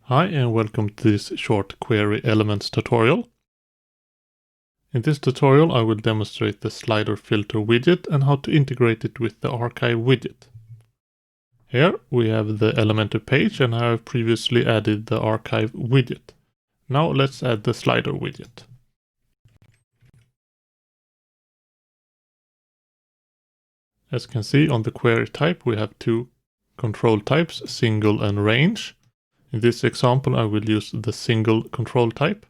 Hi and welcome to this short query elements tutorial. In this tutorial I will demonstrate the slider filter widget and how to integrate it with the archive widget. Here we have the Elementor page and I have previously added the archive widget. Now let's add the slider widget. As you can see on the query type we have two control types, single and range. In this example I will use the single control type.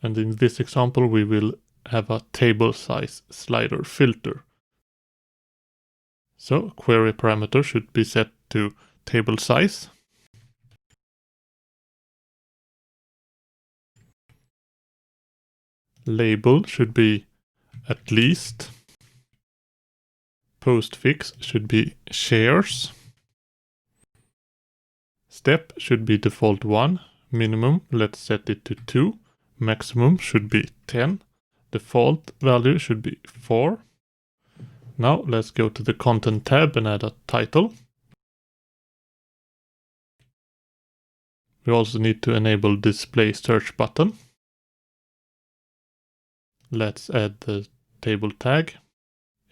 And in this example we will have a table size slider filter. So query parameter should be set to table size. Label should be at least. Postfix should be shares. Step should be default 1. Minimum, let's set it to 2. Maximum should be 10. Default value should be 4. Now let's go to the content tab and add a title. We also need to enable display search button. Let's add the table tag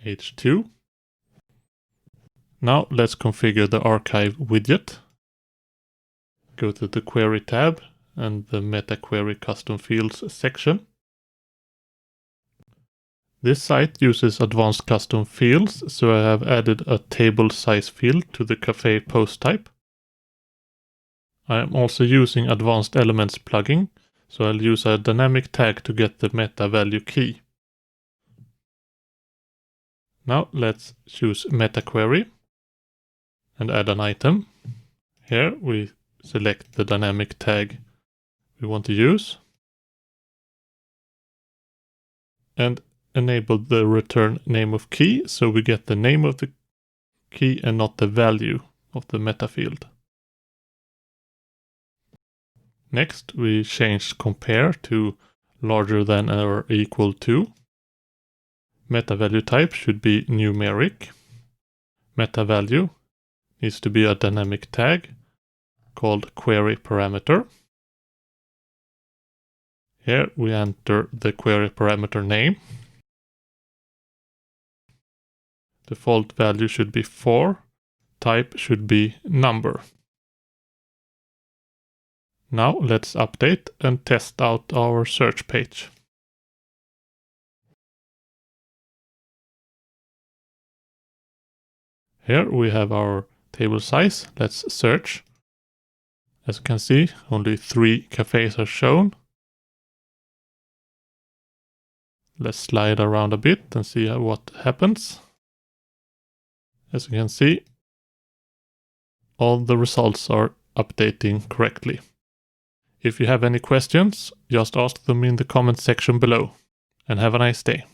h2. Now let's configure the archive widget. Go to the query tab and the meta query custom fields section. This site uses advanced custom fields, so I have added a table size field to the cafe post type. I am also using advanced elements plugin, so I'll use a dynamic tag to get the meta value key. Now let's choose meta query and add an item. Here we select the dynamic tag we want to use and enable the return name of key, so we get the name of the key and not the value of the meta field. Next we change compare to larger than or equal to. Meta value type should be numeric. Meta value needs to be a dynamic tag called query parameter. Here we enter the query parameter name. Default value should be 4. Type should be number. Now let's update and test out our search page. Here we have our table size. Let's search. As you can see, only 3 cafes are shown. Let's slide around a bit and see what happens. As you can see, all the results are updating correctly. If you have any questions, just ask them in the comment section below. And have a nice day.